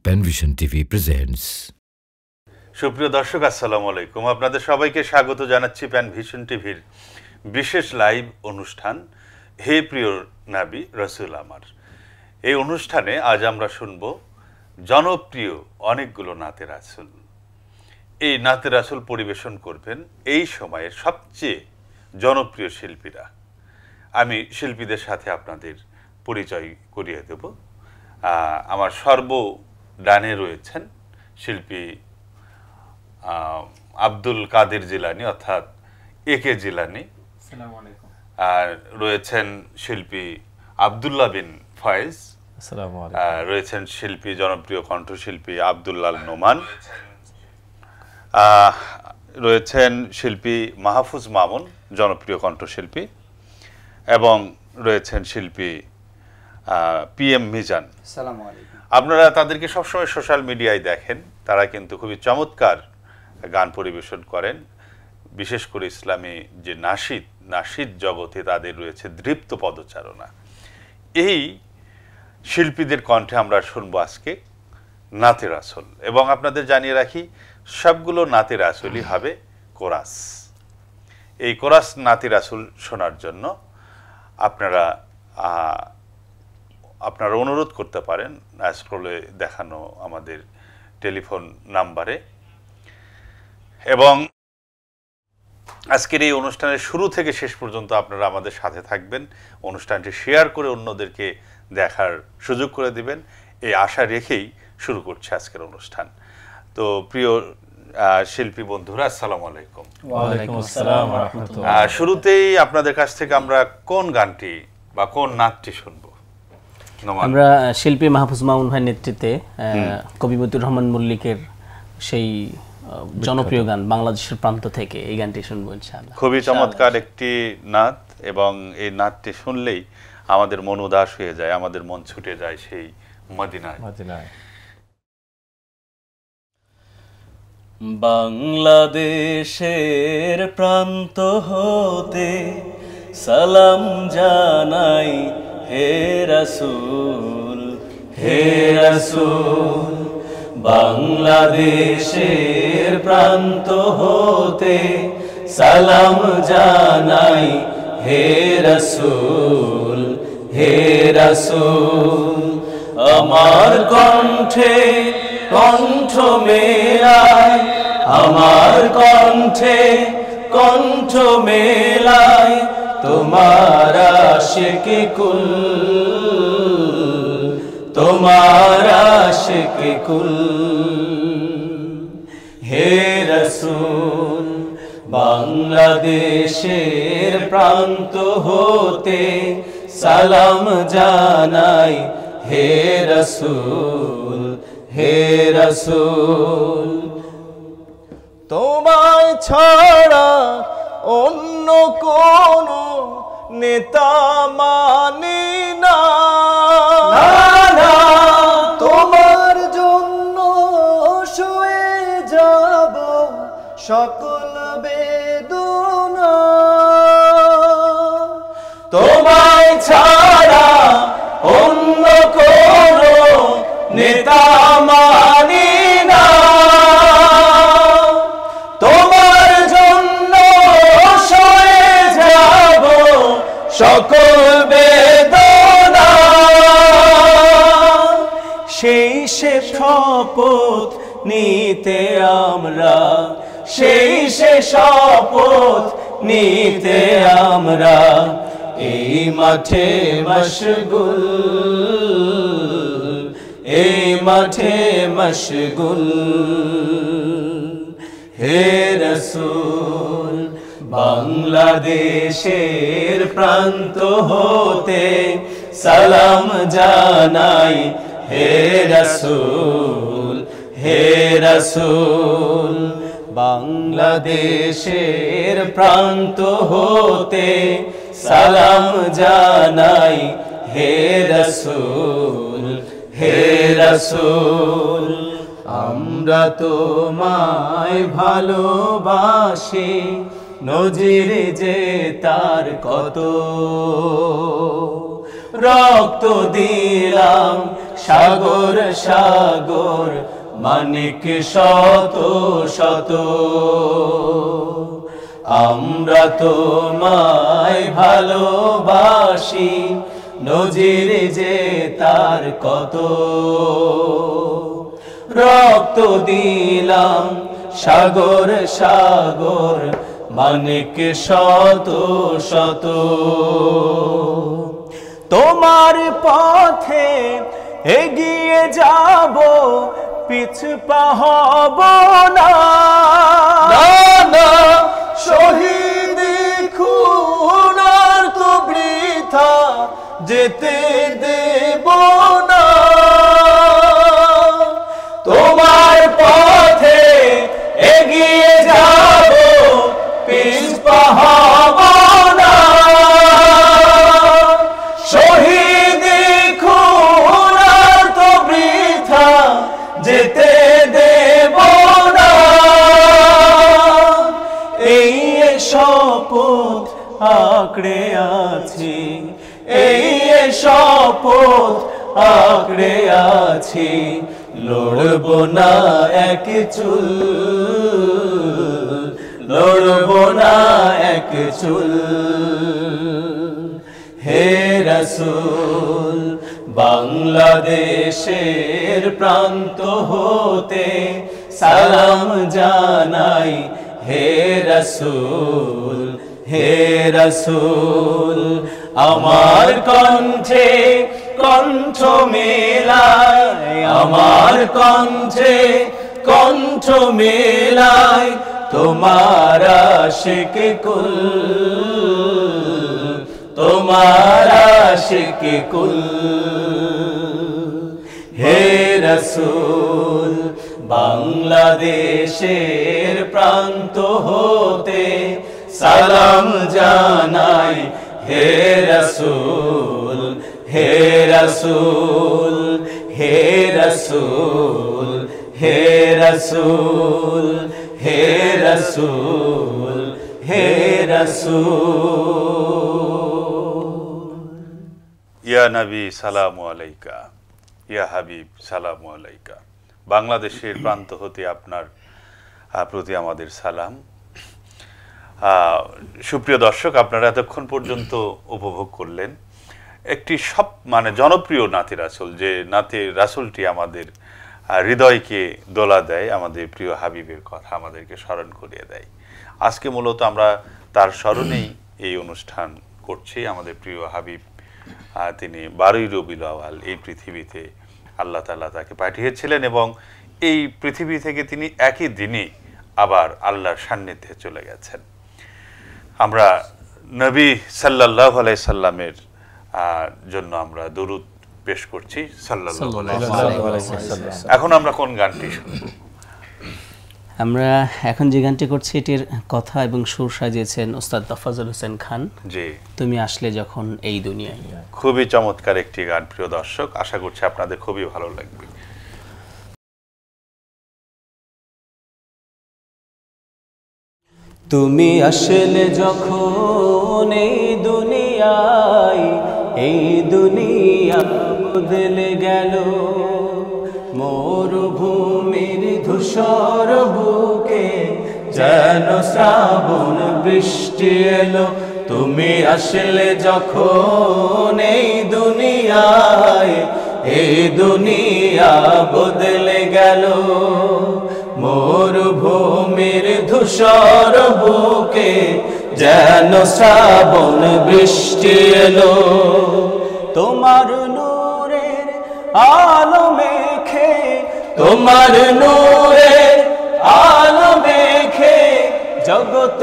Panvision TV presents. সুপ্রিয় দর্শক, আসসালামু আলাইকুম। আপনাদের সবাইকে স্বাগত জানাচ্ছি প্যানভিশন টিভির বিশেষ লাইভ অনুষ্ঠান হে প্রিয় নাবী রসুল আমার। এই অনুষ্ঠানে আজ আমরা শুনব জনপ্রিয় অনেকগুলো নাতে রাসূল। এই নাতে রাসূল পরিবেশন করবেন এই সময়ের সবচেয়ে জনপ্রিয় শিল্পীরা। আমি শিল্পীদের সাথে আপনাদের পরিচয় করিয়ে দেব। আমার সর্বডানে রয়েছেন শিল্পী আব্দুল কাদের জিলানী অর্থাৎ একে জিলানী, আর রয়েছেন শিল্পী আব্দুল্লাহ বিন ফয়েজ, রয়েছেন শিল্পী জনপ্রিয় কণ্ঠশিল্পী আব্দুল্লাহ নোমান, রয়েছেন শিল্পী মাহফুজ মামুন জনপ্রিয় কণ্ঠশিল্পী, এবং রয়েছেন শিল্পী PM মিজান। আপনারা তাদেরকে সবসময় সোশ্যাল মিডিয়ায় দেখেন, তারা কিন্তু খুবই চমৎকার গান পরিবেশন করেন। বিশেষ করে ইসলামী যে নাশিদ জগতে তাদের রয়েছে দৃপ্ত পদচারণা। এই শিল্পীদের কণ্ঠে আমরা শুনবো আজকে নাতে রাসূল, এবং আপনাদের জানিয়ে রাখি সবগুলো নাতে রাসূলই হবে কোরাস। এই কোরাস নাতে রাসূল শোনার জন্য আপনারা অনুরোধ করতে পারেন স্ক্রলে দেখানো আমাদের টেলিফোন নাম্বারে। এবং আজকের এই অনুষ্ঠানের শুরু থেকে শেষ পর্যন্ত আপনারা আমাদের সাথে থাকবেন, অনুষ্ঠানটি শেয়ার করে অন্যদেরকে দেখার সুযোগ করে দিবেন, এই আশা রেখেই শুরু করছে আজকের অনুষ্ঠান। তো প্রিয় শিল্পী বন্ধুরা, আসসালামু আলাইকুম। ওয়ালাইকুম আসসালাম ওয়া রাহমাতুল্লাহ। শুরুতেই আপনাদের কাছ থেকে আমরা কোন গানটি বা কোন নাচটি শুনবো? আমরা শিল্পী মাহফুজ মামুন ভাইয়ের নেতৃত্বে কবি মতিউর রহমান মল্লিকের সেই জনপ্রিয় গান বাংলাদেশের প্রান্ত থেকে এই গানটি শুনবো ইনশাআল্লাহ। খুবই চমৎকার একটি নাত, এবং এই নাতটি শুনলেই আমাদের মন উদাস হয়ে যায়, আমাদের মন ছুটে যায় সেই মদিনায়। বাংলাদেশের প্রান্ত হতে সালাম জানাই হে রাসূল, হে রাসূল। বাংলাদেশের প্রান্ত হতে সালাম জানাই হে রাসূল, হে রাসূল। আমার কণ্ঠে কণ্ঠ মেলায়, আমার কণ্ঠে কণ্ঠ মেলায় তোমার আশিকি কুল, তোমার আশিকি কুল। হে রাসূল, বাংলাদেশের প্রান্ত হতে সালাম জানাই হে রাসূল, হে রাসূল। তোমায় ছাড়া অন্য কোন নেতা মানি না, তোমার জন্য শুয়ে যাব সকল বেদনা। তোমায় ছাড়া অন্য কোন নেতা মানি না, তোমার জন্য শুয়ে যাব সকল বেদনা। সেই সে শপথ নিতে আমরা, সেই সে শপথ নিতে আমরা এই মাঠে মশগুল, এই মাঠে মশগুল। হে রাসূল, বাংলাদেশের প্রান্ত হতে সালাম জানাই হে রাসূল, হে রাসূল। বাংলাদেশের প্রান্ত হতে সালাম জানাই হে রাসূল, হে রাসূল। আমরা তোমায় ভালোবাসি, নজির যে তার কত, রক্ত দিলাম সাগর সাগর মানিক শত শত আমরা তোমায় ভালোবাসি নজির যে তার কত রক্ত দিলাম সাগর সাগর মানিক শত শত তোমার পথে এগিয়ে যাব পিছু পা হব না শহীদ খুনার তো বৃথা যেতে দেব না তোমার পথে এগিয়ে যাব পিছু পা হব না শহীদ খুনার তো বৃথা যেতে দেব না এই শপথ আঁকড়ে আছি এই শপথ আঁকড়ে আছি লড়ব না এক চুল লড়ব না এক চুল হে রাসূল বাংলাদেশের প্রান্ত হতে সালাম জানাই হে রাসূল হে রাসূল আমার কণ্ঠে কণ্ঠ মেলায় আমার কণ্ঠে কণ্ঠ মেলায় তোমার আশিক কুল তোমার আশিক কুল হে রাসূল বাংলাদেশের প্রান্ত হতে সালাম জানাই হে রাসূল হে রাসূল হে রাসূল হে রাসূল হে রাসূল হে রাসূল ইয়া নবী সালামু আলাইকা ইয়া হাবিব সালামু আলাইকা বাংলাদেশের প্রান্ত হতে আপনার প্রতি আমাদের সালাম সুপ্রিয় দর্শক আপনারা এতক্ষণ পর্যন্ত উপভোগ করলেন একটি জনপ্রিয় নাতে রাসূল যে নাতে রাসূলটি আমাদের হৃদয়কে দোলা দেয় আমাদের প্রিয় হাবিবের কথা আমাদেরকে স্মরণ করিয়ে দেয় আজকে মূলত আমরা তার স্মরণেই এই অনুষ্ঠান করছি আমাদের প্রিয় হাবিব তিনি 12ই রবিউল আউয়াল এই পৃথিবীতে আল্লাহ তাআলা তাকে পাঠিয়েছিলেন এবং এই পৃথিবী থেকে তিনি একই দিনে আবার আল্লাহর সান্নিধ্যে চলে গেছেন আমরা নবী সাল্লাল্লাহু আলাইহি সাল্লামের জন্য আমরা দরুদ পেশ করছি সাল্লাল্লাহু আলাইহি ওয়াসাল্লাম এখন আমরা কোন গানটি শুনব আমরা এখন যে গানটি করছি এটির কথা এবং সুর সাজিয়েছেন ওস্তাদ তাফাজ্জল হোসেন খান জি তুমি আসলে যখন এই দুনিয়ায় খুবই চমৎকার একটি গান প্রিয় দর্শক আশা করছি আপনাদের খুবই ভালো লাগবে তুমি আসলে যখন এই দুনিয়া বদলে গেল মরুভূমির ধূসর বুকে যেন শ্রাবণ বৃষ্টি এলো তুমি আসলে যখন এই দুনিয়া বদলে গেল মরুভূমির ধূসর বুকে যেন শ্রাবণ বৃষ্টি এলো তোমার নূরের আলো মেখে তোমার নূরের আলো মেখে জগৎ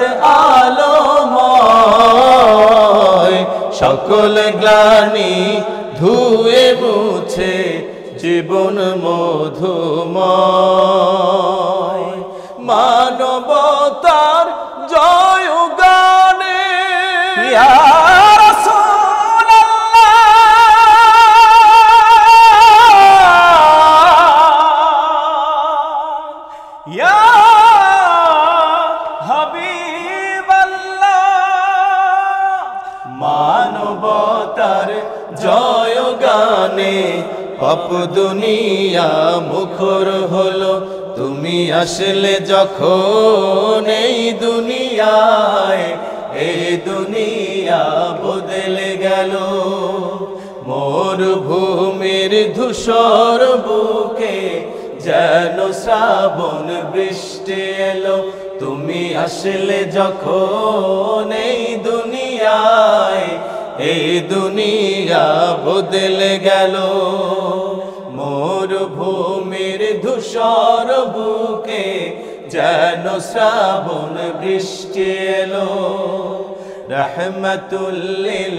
আলোময় সকল গ্লানি ধুয়ে মুছে জীবন মধুময় মানবতার জয় গানে ইয়া রাসূলুল্লাহ ইয়া হাবিবাল্লাহ মানবতার জয় দুনিয়া মুখর হলো তুমি আসলে যখন এই দুনিয়ায়, এই দুনিয়া বদলে গেল। মরুভূমির ধূসর বুকে যেন শ্রাবণ বৃষ্টি এলো তুমি আসলে যখন এই দুনিয়ায়, এই দুনিয়া বদলে গেল। মরুভূমির ধূসর বুকে যেন শ্রাবণ বৃষ্টি এলো। রহমাতুল লিল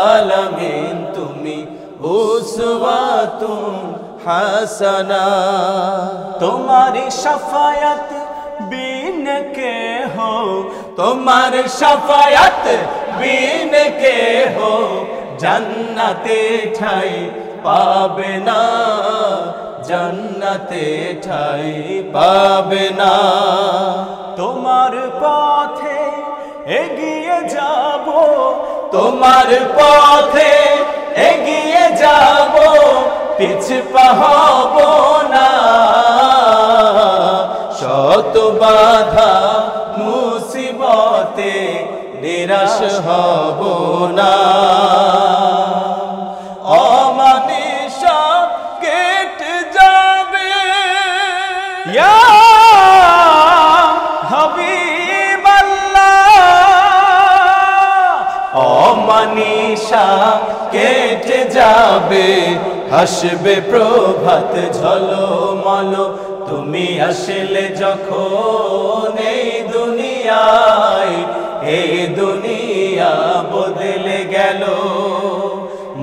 আলামিন তুমি উসওয়াতুন হাসানা। তোমারি শাফায়াত বিন কে হো, তোমার শাফায়াত বিন কে হো জান্নাতে ঠাই পাবে না, জান্নাতে ঠাই পাবে না। তোমার পথে এগিয়ে যাব, তোমার পথে এগিয়ে যাব, পিছপা হব না। শত বাধা মুসিবতে নিরাশ হব না। অমানিসা কেটে যাবে ইয়া হাবিবাল্লাহ। অমানিসা কেটে যাবে, হাসবে প্রভাত ঝলমল তুমি আসলে যখন এই দুনিয়ায়, এই দুনিয়া বদলে গেল।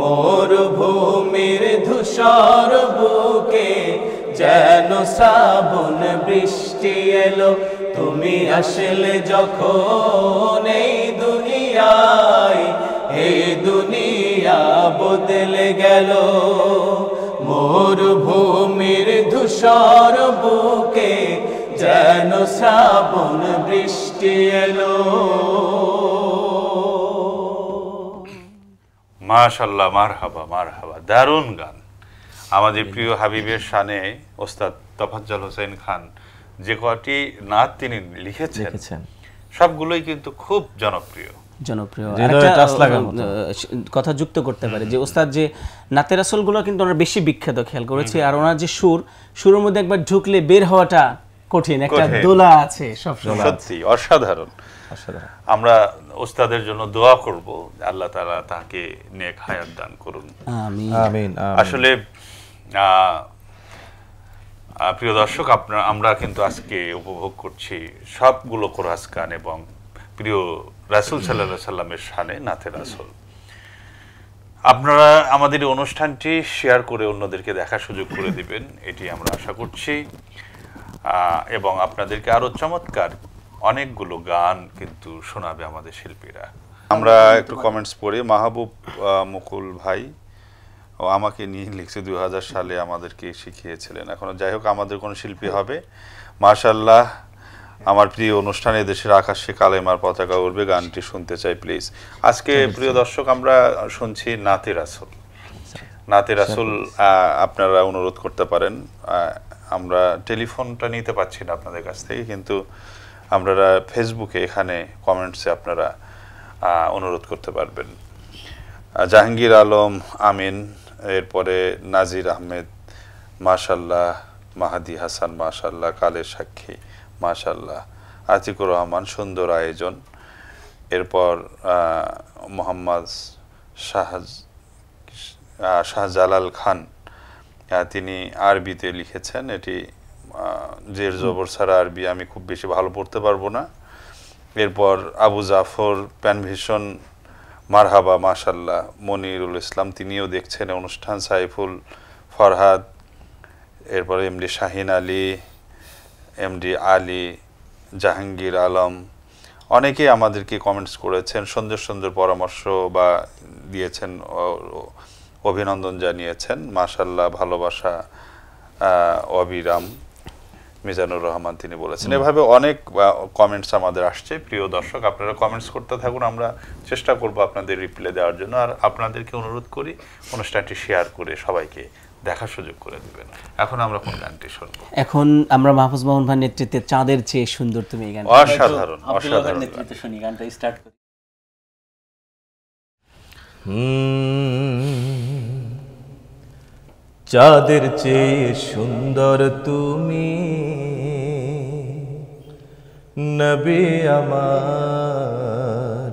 মরুভূমির ধূসর বুকে যেন শ্রাবণ বৃষ্টি এলো তুমি আসলে যখন এই দুনিয়ায়, এই দুনিয়া বদলে গেল। মরুভূমির ধূসর বুকে যেন শ্রাবণ বৃষ্টি এলো। মাশাআল্লাহ, মারহাবা মারহাবা, দারুণ গান। আমাদের প্রিয় হাবিবের শানে ওস্তাদ তফাজ্জল হোসেন খান যে কটি নাত তিনি লিখেছেন সবগুলোই কিন্তু খুব জনপ্রিয়। কথা যুক্ত করতে পারে যে ওস্তাদ যে নাতে রাসূলগুলো কিন্তু আমরা বেশি বিখ্যাত খেয়াল করেছি, আর ওনার যে সুরের মধ্যে একবার ঢুকলে বের হওয়াটা কঠিন, একটা দোলা আছে সবসময়। সত্যি অসাধারণ। আমরা ওস্তাদের জন্য দোয়া করব, আল্লাহ তাআলা তাকে নেক হায়াত দান করুন। আমিন আমিন। আসলে প্রিয় দর্শক, আমরা কিন্তু আজকে উপভোগ করছি সবগুলো কোরাস গান এবং প্রিয় রাসূল সাল্লাল্লাহু আলাইহি সাল্লামের শানে নাতে রাসূল। আপনারা আমাদের এই অনুষ্ঠানটি শেয়ার করে অন্যদেরকে দেখার সুযোগ করে দিবেন, এটি আমরা আশা করছি। এবং আপনাদেরকে আরো চমৎকার অনেকগুলো গান কিন্তু শোনাবে আমাদের শিল্পীরা। আমরা একটু কমেন্টস পড়ি। মাহবুব মুকুল ভাই ও আমাকে নিয়ে লিখছে 2000 সালে আমাদেরকে শিখিয়েছিলেন, এখনো যাই হোক আমাদের কোন শিল্পী হবে। মাশাআল্লাহ, আমার প্রিয় অনুষ্ঠানে দেশের আকাশে কালেমার পতাকা উড়বে, গানটি শুনতে চাই প্লিজ। আজকে প্রিয় দর্শক আমরা শুনছি নাতে রাসূল। নাতে রাসূল আপনারা অনুরোধ করতে পারেন, আমরা টেলিফোনটা নিতে পাচ্ছি না আপনাদের কাছ থেকে, কিন্তু আপনারা ফেসবুকে এখানে কমেন্টসে আপনারা অনুরোধ করতে পারবেন। জাহাঙ্গীর আলম আমিন, এরপরে নাজির আহমেদ মাশাআল্লাহ, মাহাদি হাসান মাশাআল্লাহ, কালের সাক্ষী মাশাআল্লাহ, আতিকুর রহমান সুন্দর আয়োজন। এরপর মোহাম্মদ শাহজালাল খান, তিনি আরবিতে লিখেছেন। এটি জের জবর ছাড়া আরবি আমি খুব বেশি ভালো পড়তে পারবো না। এরপর আবু জাফর প্যানভিশন মারহাবা মাশাআল্লাহ, মনিরুল ইসলাম তিনিও দেখছেন অনুষ্ঠান, সাইফুল ফরহাদ, এরপর এমডি শাহিন আলী, এমডি আলী, জাহাঙ্গীর আলম, অনেকেই আমাদেরকে কমেন্টস করেছেন, সুন্দর সুন্দর পরামর্শ বা দিয়েছেন, অভিনন্দন জানিয়েছেন। মাশাআল্লাহ, ভালোবাসা অবিরাম, মিজানুর রহমান তিনি বলেছেন। এভাবে অনেক কমেন্টস আমাদের আসছে। প্রিয় দর্শক, আপনারা কমেন্টস করতে থাকুন, আমরা চেষ্টা করব আপনাদের রিপ্লাই দেওয়ার জন্য। আর আপনাদেরকে অনুরোধ করি অনুষ্ঠানটি শেয়ার করে সবাইকে দেখার সুযোগ করে দিবেন। এখন আমরা কোন গানটি শুনবো? এখন আমরা মাহফুজ মামুন ভাইয়ের নেতৃত্বে চাঁদের চেয়ে সুন্দর তুমি এই গান। অসাধারণ অসাধারণ নেতৃত্বে শুনি গানটা স্টার্ট করি। চাঁদের চেয়ে সুন্দর তুমি নবী আমার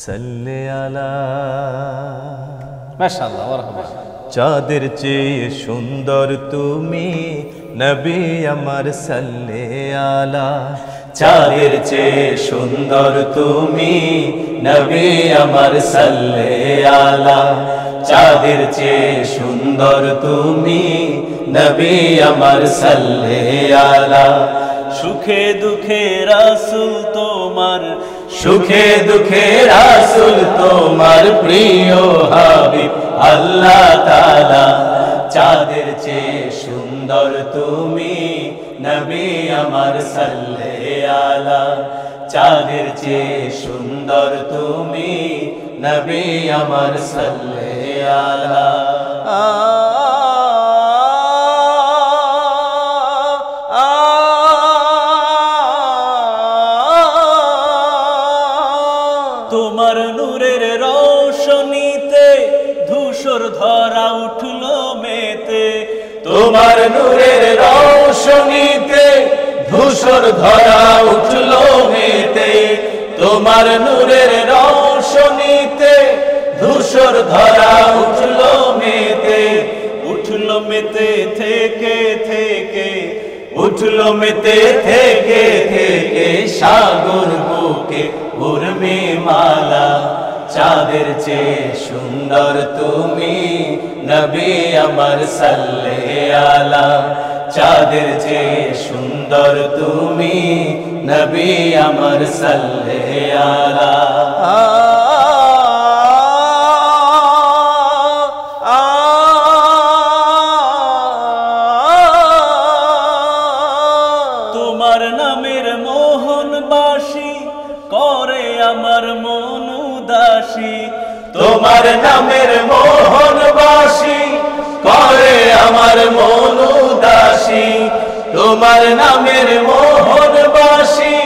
সাল্লে আলা। মাশাআল্লাহ, মারহাবা। চাঁদের চেয়ে সুন্দর তুমি নবী আমার সাল্লে আলা। চাঁদের চেয়ে সুন্দর তুমি নবী আমার সাল্লে আলা। চাঁদের চেয়ে সুন্দর তুমি নবী আমার সাল্লে আলা। সুখে দুঃখে রাসূল তোমার, সুখে দুঃখে রাসূল তোমার প্রিয় হাবিব আল্লাহ তাআলা। চাঁদের চেয়ে সুন্দর তুমি নবী আমার সাল্লে আলা। চাঁদের চেয়ে সুন্দর তুমি নবী আমার সাল্লে আলা। তোমার নূরের রোশনীতে ধূসর ধরা উঠলো মেতে। তোমার নূরের রোশনীতে ধূসর ধরা উঠলো মেতে। তোমার নূরের রোশনীতে ধূসর ধরা উঠলো মেতে। উঠলো মেতে থেকে থেকে, উঠলো মেতে থেকে থেকে সাগর বুকে উর্মি মালা। চাঁদের চেয়ে সুন্দর তুমি নবী আমার সাল্লে আলা। চাঁদের চেয়ে সুন্দর তুমি নবী আমার সাল্লে আলা। তোমার নামের মোহন বাসি করে আমার মন উদাসী। তোমার নামের মোহন বাসি করে আমার মন উদাসী। তোমার নামের মোহন বাসি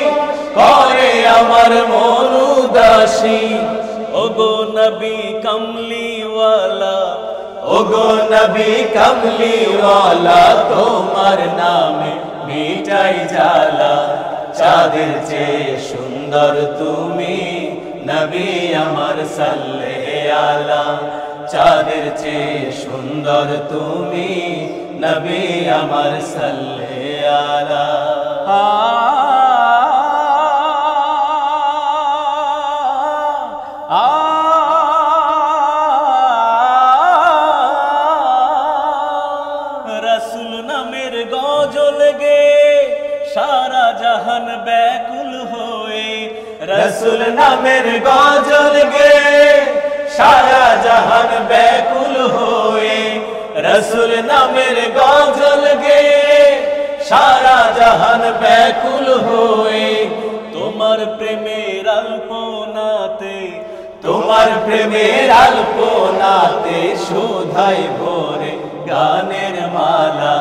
করে আমার মন উদাসী। ওগো নবী কমলিওয়ালা, ওগো নবী কমলিওয়ালা, তোমার নামে মিটাই জ্বালা। চাঁদের চেয়ে সুন্দর তুমি নবী আমার সাল্লে আলা। চাঁদের চেয়ে সুন্দর তুমি নবী আমার সাল্লে আলা। রাসূল নামের গজল গে সারা জাহান ব্যাকুল হয়ে। রাসূল নামের গজল গে সারা জাহান ব্যাকুল হয়ে। রাসূল নামের গজল গে সারা জাহান ব্যাকুল হয়ে। তোমার প্রেমের আলপনাতে, তোমার প্রেমের আলপনাতে শোধাই ভরে গানের মালা।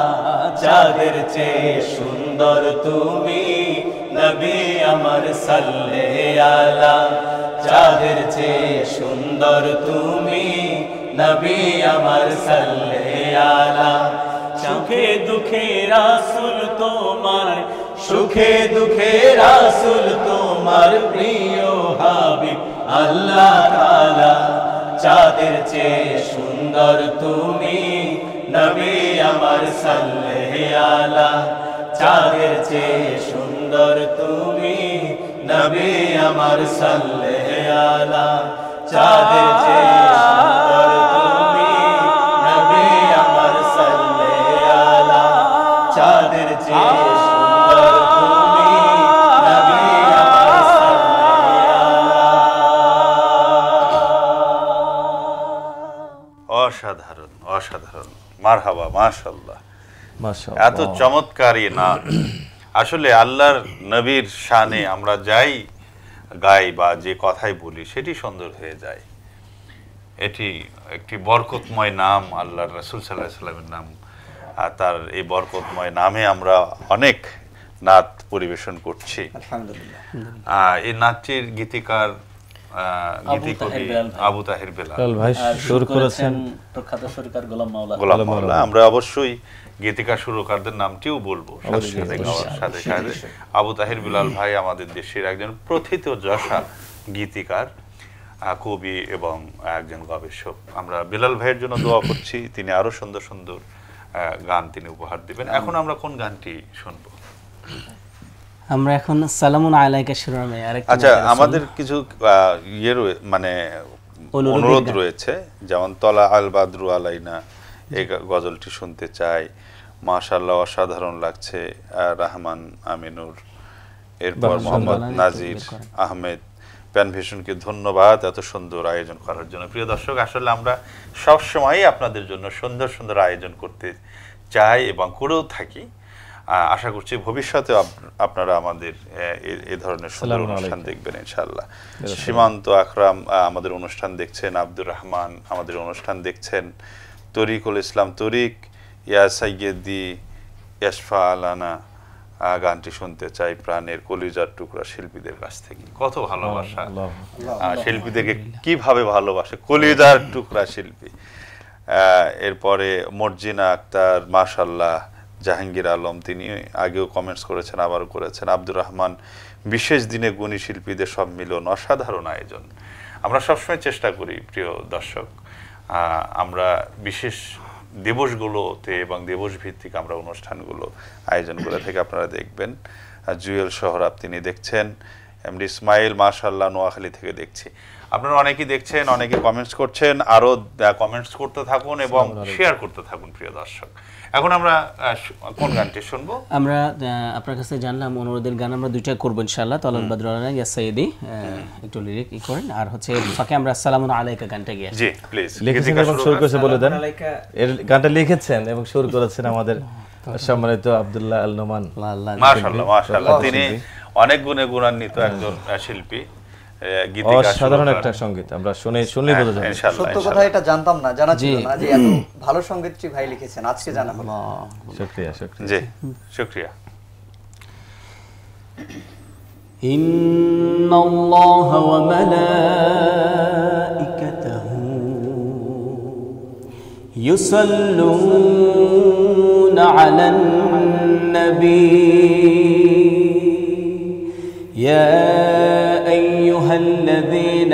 চাঁদের চেয়ে সুন্দর তুমি নবী আমার সাল্লে আলা। চাঁদের চেয়ে সুন্দর তুমি নবী আমার সাল্লে আলা। সুখে দুঃখে রাসূল তোমার, সুখে দুঃখে রাসূল তোমার প্রিয় হাবিব আল্লাহ তাআলা। চাঁদের চেয়ে সুন্দর তুমি নবী আমার সাল্লে আলা। চাঁদের চেয়ে সুন্দর তুমি নবী আমার সাল্লে আলা। চাঁদের চেয়ে সুন্দর তুমি নবী আমার সাল্লে আলা। চাঁদের চেয়ে সুন্দর তুমি নবী আমার সাল্লে আলা। অসাধারণ অসাধারণ, মারহাবা, মাশাআল্লাহ। মাশাআল্লাহ, এত চমৎকারই না। আসলে আল্লাহর নবীর শানে আমরা যাই গাই বা যে কথাই বলি সেটি সুন্দর হয়ে যায়। এটি একটি বরকতময় নাম, আল্লাহর রাসূল সাল্লাল্লাহু আলাইহি ওয়াসাল্লামের নাম। আর তার এই বরকতময় নামে আমরা অনেক নাত পরিবেশন করছি আলহামদুলিল্লাহ। এই নাচটির গীতিকার গীতিকবি আবু তাহের বেলাল ভাই সুর করেছেন প্রখ্যাত সুরকার গোলাম মাওলা। গোলাম মাওলা। আমরা অবশ্যই গীতিকার সুরকারদের নামটিও বলবো সাথে সাথে। আবু তাহের বেলাল ভাই আমাদের দেশের একজন প্রথিতযশা গীতিকার, কবি এবং একজন গবেষক। আমরা বেলাল ভাইয়ের জন্য দোয়া করছি, তিনি আরো সুন্দর সুন্দর গান তিনি উপহার দিবেন। এখন আমরা কোন গানটি শুনবো? আমরা এখন সালামুন আলাইকা শিরোনামে আরেকটা। আচ্ছা, আমাদের কিছু মানে অনুরোধ রয়েছে, যেমন তলা আল বাদরু আলাইনা এই গজলটি শুনতে চাই। মাশাআল্লাহ অসাধারণ লাগছে রহমান আমিনুর। এরপর মোহাম্মদ নাজির আহমেদ প্যানভিশনকে ধন্যবাদ এত সুন্দর আয়োজন করার জন্য। প্রিয় দর্শক, আসলে আমরা সবসময়ই আপনাদের জন্য সুন্দর সুন্দর আয়োজন করতে চাই এবং করেও থাকি। আশা করছি ভবিষ্যতে আপনারা আমাদের এই ধরনের সুন্দর অনুষ্ঠান দেখবেন ইনশাআল্লাহ। সীমান্ত আকরাম আমাদের অনুষ্ঠান দেখছেন, আব্দুর রহমান আমাদের অনুষ্ঠান দেখছেন, তরিকুল ইসলাম তরিক, ইয়া সাইয়্যিদি ইয়াশফা আলানা গানটি শুনতে চাই প্রাণের কলিজার টুকরা শিল্পীদের কাছ থেকে। কত ভালোবাসা, শিল্পীদেরকে কিভাবে ভালোবাসে, কলিজার টুকরা শিল্পী। এরপরে মর্জিনা আক্তার, মাশাআল্লাহ। জাহাঙ্গীর আলম, তিনি আগেও কমেন্টস করেছেন, আবারও করেছেন। আব্দুর রহমান, বিশেষ দিনে গুণী শিল্পীদের সম্মিলন, অসাধারণ আয়োজন। আমরা সবসময় চেষ্টা করি প্রিয় দর্শক, আমরা বিশেষ দিবসগুলোতে এবং দিবস ভিত্তিক আমরা অনুষ্ঠানগুলো আয়োজন করে থেকে আপনারা দেখবেন। জুয়েল সোহরাব তিনি দেখছেন, এমডি ইসমাইল মাশাআল্লাহ নোয়াখালী থেকে দেখছি। আপনারা অনেকেই দেখছেন, অনেকে কমেন্টস করছেন, আরও কমেন্টস করতে থাকুন এবং শেয়ার করতে থাকুন প্রিয় দর্শক। এখন আমরা কোন গানটি শুনবো? আমরা আপনার কাছে জানলাম অনুরোধের গান আমরা দুইটা করবো ইনশাআল্লাহ। তলাল বাদরু আলাইনা ইয়া সাইয়্যিদি একটু লিরিক করেন, আর হচ্ছে ফাঁকে আমরা সালামুন আলাইকা গানটা গিয়ে। জি প্লিজ। লিখেছেন এবং সুর করেছে বলে দেন। এর গানটা লিখেছেন এবং সুর করেছেন আমাদের সম্মানিত আব্দুল্লাহ আল নোমান। মাশাআল্লাহ মাশাআল্লাহ, তিনি অনেক গুণে গুণান্বিত একজন শিল্পী, সাধারণ একটা সঙ্গীত। আমরা শুনলেই বোঝা যায়। সত্য কথা, এটা জানতাম না, জানা ছিল না যে এত ভালো সঙ্গীতটি ভাই লিখেছেন, আজকে জানা হলো। শুকরিয়া শুকরিয়া। জি শুকরিয়া। ইন্নাল্লাহা ওয়া মালাইকাতাহু ইউসাল্লুনা আলান নবী ইয়া الذين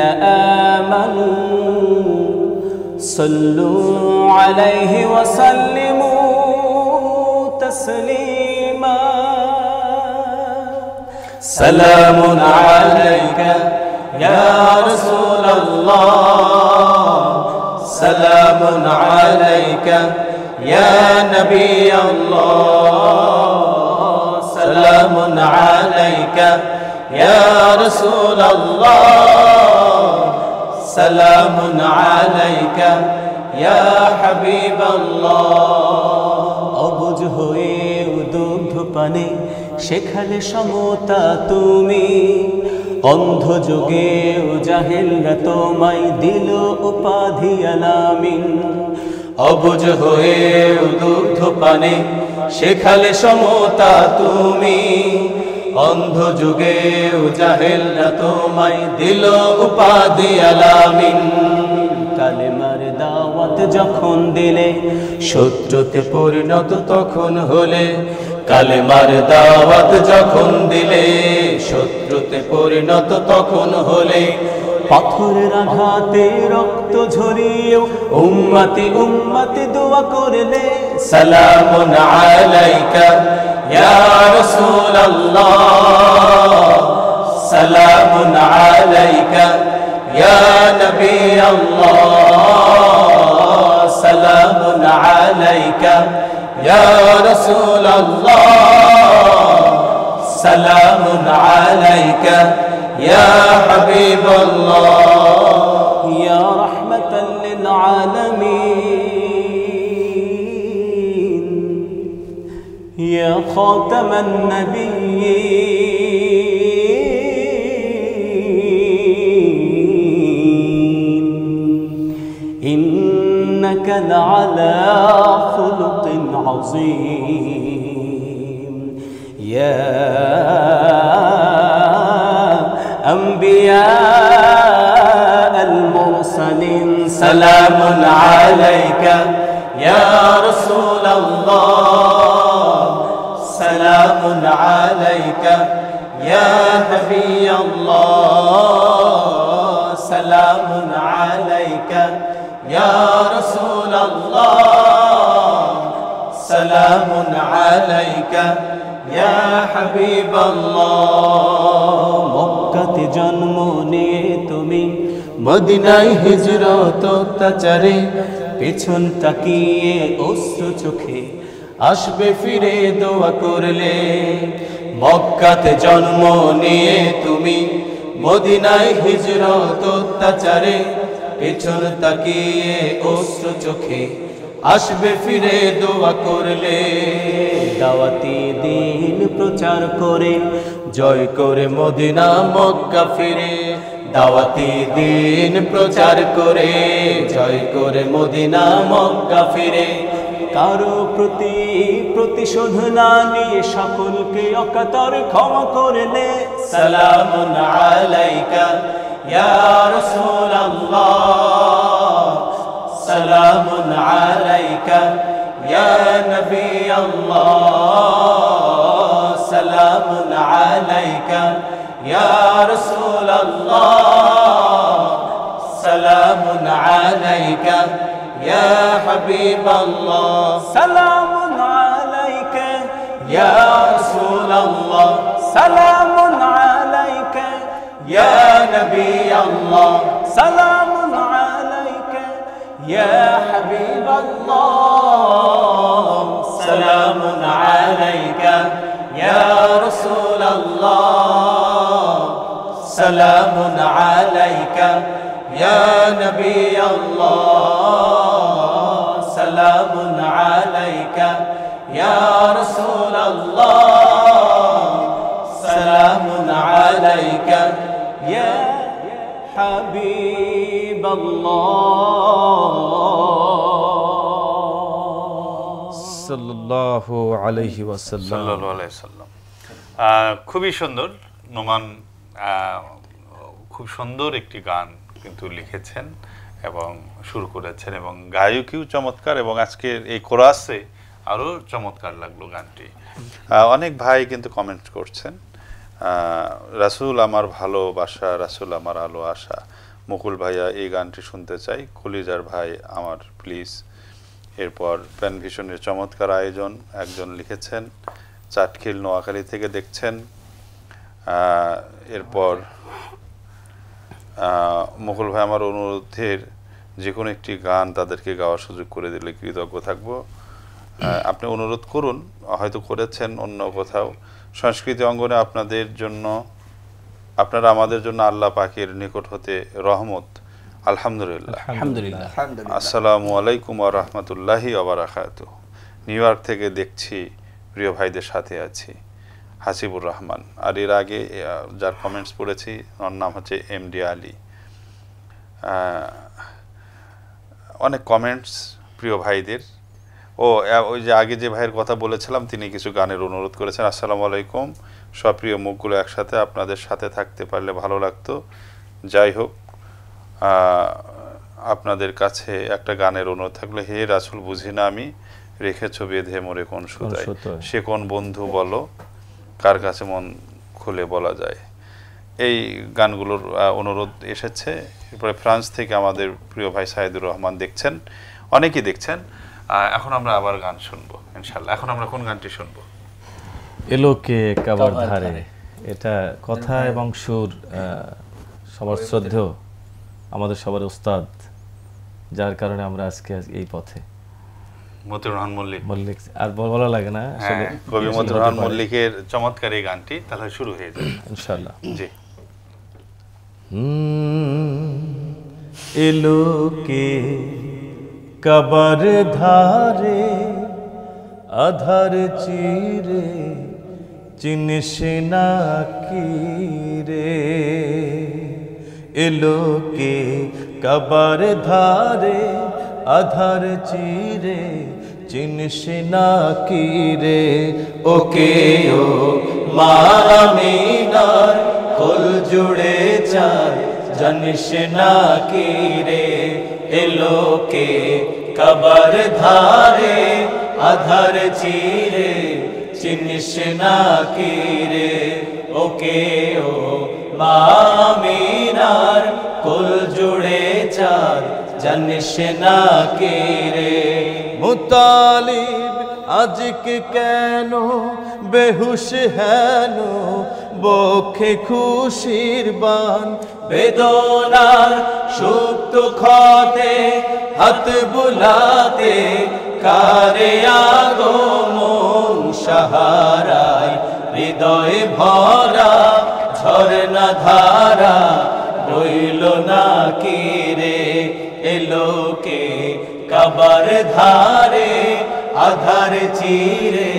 آمنوا صلوا عليه وسلموا تسليما سلام عليك يا رسول الله سلام عليك يا نبي الله سلام عليك يا رسول الله سلام عليك يا حبيب الله অবুঝ হয়ে উদগ্ধ পানে শেখালে সমতা তুমি অন্ধ যুগে জাহেলরা তোমায় দিল উপাধি আলামিন অবুঝ হয়ে উদগ্ধ পানে শেখালে সমতা তুমি অন্ধ যুগে জাহেলরা তোমায় দিল উপাধি আলামিন কালেমার দাওয়াত যখন দিলে শত্রুতে পরিণত তখন হলে কালেমার দাওয়াত যখন দিলে শত্রুতে পরিণত তখন হলে পাথরের আঘাতে রক্ত ঝরিয়েও উম্মতি উম্মতি দোয়া করলে সালামুন আলাইকা ইয়া রাসূলুল্লাহ সালামুন আলাইকা ইয়া নবী আল্লাহ সালামুন আলাইকা ইয়া রাসূলুল্লাহ সালামুন আলাইকা ইয়া হাবিবাল্লাহ ইয়া রাহমাতাল লিল আলামিন ইয়া খাতামান নাবিয়্যিন إنك لعلى خلق عظيم يا أنبياء المرسلين سلام عليك يا رسول الله سلام عليك يا نبي الله سلام عليك يا رسول الله سلام عليك يا حبيب الله মক্কাতে জন্ম নিয়ে তুমি মদিনায় হিজরত অত্যাচারে পেছন তাকিয়ে অশ্রু চোখে আসবে ফিরে দোয়া করলে মক্কাতে জন্ম নিয়ে তুমি মদিনায় হিজরত অত্যাচারে পেছন তাকিয়ে অশ্রু চোখে আসবে ফিরে দোয়া করলে দাওয়াতি দিন প্রচার করে জয় করে মদিনা মক্কা ফিরে দাওয়াতি দিন প্রচার করে জয় করে মদিনা মক্কা ফিরে কারো প্রতি প্রতিশোধ না নিয়ে সকলকে অকাতর ক্ষমা করলে সালামুন আলাইকা ইয়া রাসূলুল্লাহ সালামুন আলাইকা ইয়া নবী আল্লাহ সালামুন আলাইকা ইয়া রাসূলুল্লাহ সালামুন আলাইকা يا حبيب الله سلام عليك يا رسول الله سلام عليك يا نبي الله سلام عليك يا حبيب الله سلام عليك يا رسول الله سلام عليك يا نبي الله سلام عليك يا رسول الله سلام عليك يا حبيب الله সাল্লাল্লাহু আলাইহি ওয়াসাল্লাম সাল্লাল্লাহু আলাইহি ওয়াসাল্লাম খুবই সুন্দর নোমান খুব সুন্দর একটি গান কিন্তু লিখেছেন এবং শুরু করেছেন এবং গায়কীও চমৎকার এবং আজকের এই কোরাসে আরও চমৎকার লাগলো গানটি অনেক ভাই কিন্তু কমেন্ট করছেন রাসূল আমার ভালোবাসা রাসূল আমার আলো আশা মুকুল ভাইয়া এই গানটি শুনতে চাই কলিজার ভাই আমার প্লিজ এরপর প্যান ভিশনের চমৎকার আয়োজন একজন লিখেছেন চাটখিল নোয়াখালী থেকে দেখছেন এরপর মুকুল ভাই আমার অনুরোধের যে কোনো একটি গান তাদেরকে গাওয়ার সুযোগ করে দিলে কৃতজ্ঞ থাকবো আপনি অনুরোধ করুন হয়তো করেছেন অন্য কোথাও সংস্কৃতি অঙ্গনে আপনাদের জন্য আপনারা আমাদের জন্য আল্লাহ পাকের নিকট হতে রহমত আলহামদুলিল্লাহ আলহামদুলিল্লাহ আসসালামু আলাইকুম ওয়া রাহমাতুল্লাহি ওয়া বারাকাতুহু নিউ ইয়র্ক থেকে দেখছি প্রিয় ভাইদের সাথে আছি হাসিবুর রহমান আর এর আগে যার কমেন্টস পড়েছি ওর নাম হচ্ছে এমডি আলী অনেক কমেন্টস প্রিয় ভাইদের ওই যে আগে যে ভাইয়ের কথা বলেছিলাম তিনি কিছু গানের অনুরোধ করেছেন আসসালামু আলাইকুম সব প্রিয় মুখগুলো একসাথে আপনাদের সাথে থাকতে পারলে ভালো লাগতো যাই হোক আপনাদের কাছে একটা গানের অনুরোধ থাকলো হে রাসূল বুঝি না আমি রেখেছো বেঁধে মোরে কোন সুতায় সে কোন বন্ধু বলো কার কাছে মন খুলে বলা যায় এই গানগুলোর অনুরোধ এসেছে এরপরে ফ্রান্স থেকে আমাদের প্রিয় ভাই সাইদুর রহমান দেখছেন অনেকেই দেখছেন এখন আমরা আবার গান শুনবো ইনশাআল্লাহ এখন আমরা কোন গানটি শুনবো এলোকে কাবার ধারে এটা কথা এবং সুর সবার শ্রদ্ধেয় আমাদের সবার উস্তাদ যার কারণে আমরা আজকে এই পথে মতিউর রহমান মল্লিক আর বলা লাগে না আসলে কবি মতিউর রহমান মল্লিকের চমৎকার এই গানটি তাহলে শুরু হয়ে যাবে ইনশাআল্লাহ জি এলোকে কাবার ধারে আধার চিরে চিনিস না কি রে এলোকে কাবার ধারে আধার চিরে চিনিস না কি রে ওকে ও মা আমিনার কোল জুড়ে চায় জানিস না কি রে এলোকে কবর ধারে আধার চিরে চিনিস না কি রে ওকে ও মা আমিনার কোল জুড়ে চায় জানিস না কি রে মুতালিব আজকে কেন বেহুশ হেন বক্ষে খুশির বান বেদনার সুপ্ত ক্ষতে হাত বুলাতে কারে আগমন সাহারায় হৃদয় ভরা ঝরনা ধারা রইল না কি রে এলোকে কবর ধারে আধার চিরে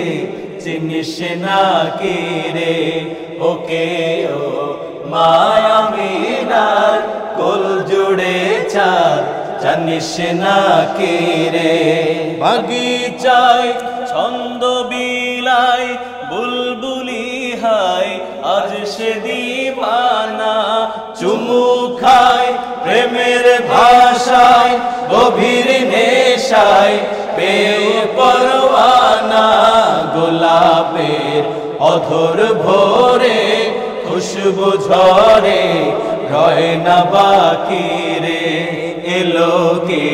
চিনিস না কি রে ওকে ও মা আমিনার কোল জুড়ে চাঁদ জানিস না কি রে বাগিচায় ছন্দ বিলায় বুলবুলি হায় আজ সে দিবানা চুমু খায় প্রেমের ভাষায় গভীর নেশায় পেয়ে পরওয়ানা গোলাপের অধর ভোরে খুশবু ঝরে রয় না বাকি রে এলোকে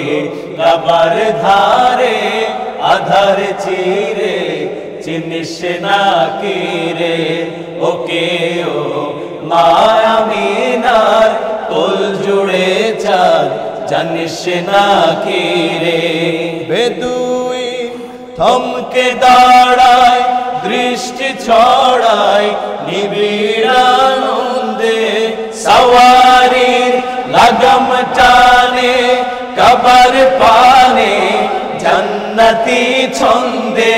কবর ধারে আধার চিরে চিনিস না কি রে ওকে ও মা আমিনার কোল জুড়ে চাঁদ জানিস না কি রে বেদুইন থমকে দাঁড়ায় দৃষ্টি ছড়ায় নিবিড় আনন্দে সওয়ারির লাগম টানে কবর পানে জান্নাতি ছন্দে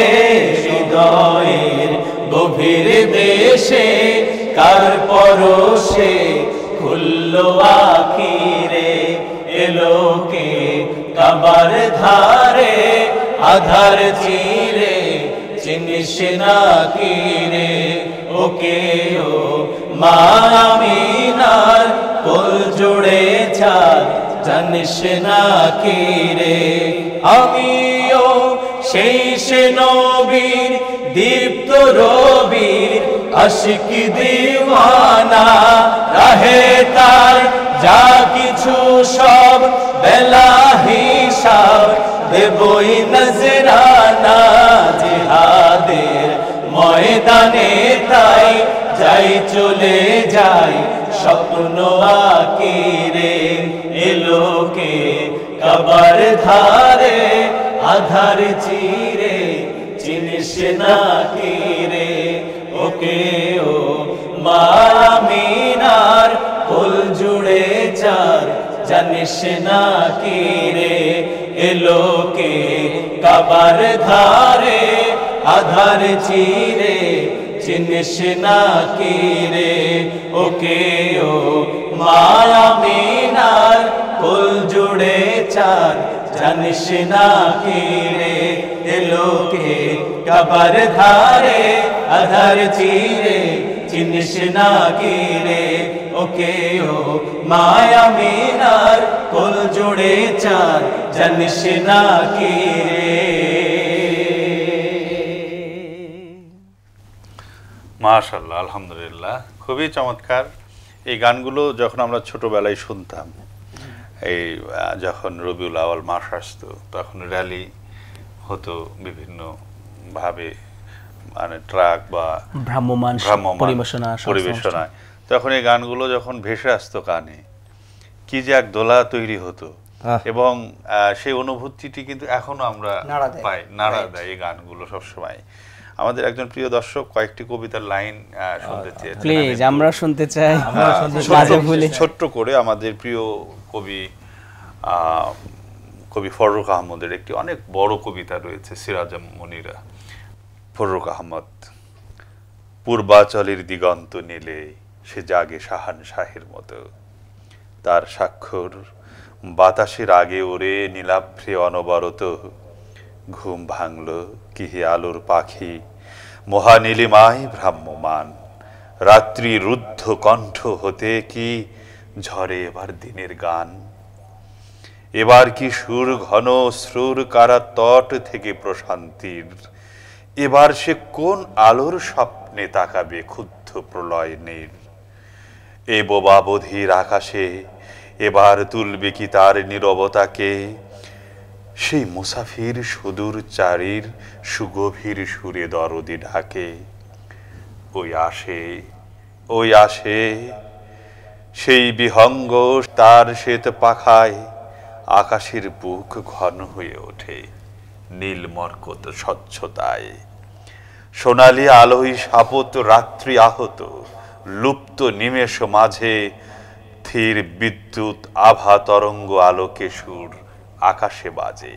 হৃদয়ের গভীর দেশে কার পরশে খুললো আখিরে এলোকে কবর ধারে আধার চিরে চিনিস না কি রে ওকে ও মা আমিনার কোল জুড়ে চাঁদ জানিস না কি রে আমিও সেই সে নবীর দীপ্ত রবির আশিক দিওয়ানা রাহে তার যা কিছু সব বেলা হিসাব দেবই নজরানা জিহাদের ময়দানে তাই যাই চলে যাই স্বপ্ন আকিরে এলোকে কবর ধারে আধার চিরে চিনিস না কি রে ওকে ও মা আমিনার কোল জুড়ে চাঁদ জানিস না কি রে এলোকে কবর ধারে আধার চিরে চিনিস না কি রে ওকে ও মা আমিনার কোল জুড়ে চাঁদ জানিস না কি রে এলোকে কবর ধারে আধার চিরে চিনিস না কি রে ওকে ও মা আমিনার কোল জুড়ে চাঁদ জানিস না কি রে। মাশাআল্লাহ, আলহামদুলিল্লাহ, খুবই চমৎকার। এই গানগুলো যখন আমরা ছোটবেলায় শুনতাম, এই যখন রবিউল আউয়াল মাস আসতো তখন র্যালি হতো বিভিন্ন ভাবে, মানে ট্রাক বা ভ্রাম্যমান পরিবেশনায়, তখন এই গানগুলো যখন ভেসে আসতো কানে, কি যে এক দোলা তৈরি হতো এবং সেই অনুভূতিটি কিন্তু এখনো আমরা পাই, নাড়া দেয় এই গানগুলো সবসময়। আমাদের একজন প্রিয় দর্শক কয়েকটি কবিতার লাইন শুনতে চেয়েছেন, প্লিজ আমরা শুনতে চাই ছোট্ট করে। আমাদের প্রিয় কবি ফররুখ আহমদের একটি অনেক বড় কবিতা রয়েছে, সিরাজম মুনিরা। ফররুখ আহমদ: পূর্বাচলের দিগন্ত নীলে সে জাগে শাহান শাহের মতো, তার স্বাক্ষর বাতাসের আগে ওরে নীলাভ্রে অনবরত, ঘুম ভাঙল কিহে আলোর পাখি মহানীলিমায় ভ্রাম্যমান, রাত্রি রুদ্ধ কণ্ঠ হতে কি ঝরে এবার দিনের গান, এবার কি সুর ঘন শ্রুর কারা তট থেকে প্রশান্তির, এবার সে কোন আলোর স্বপ্নে তাকাবে ক্ষুব্ধ প্রলয় নীর, এ বোবা বধির আকাশে এবার তুলবে কি তার নীরবতাকে, সেই মুসাফির সুদূর চারির সুগভীর সুরে দরদি ঢাকে, ওই আসে সেই বিহঙ্গ তার শ্বেত পাখায়, আকাশের বুক ঘন হয়ে ওঠে নীল মরকত স্বচ্ছতায়, সোনালি আলোয় শাপত রাত্রি আহত, লুপ্ত নিমেষ মাঝে ধীর বিদ্যুৎ আভা তরঙ্গ আলোকে সুর আকাশে বাজে।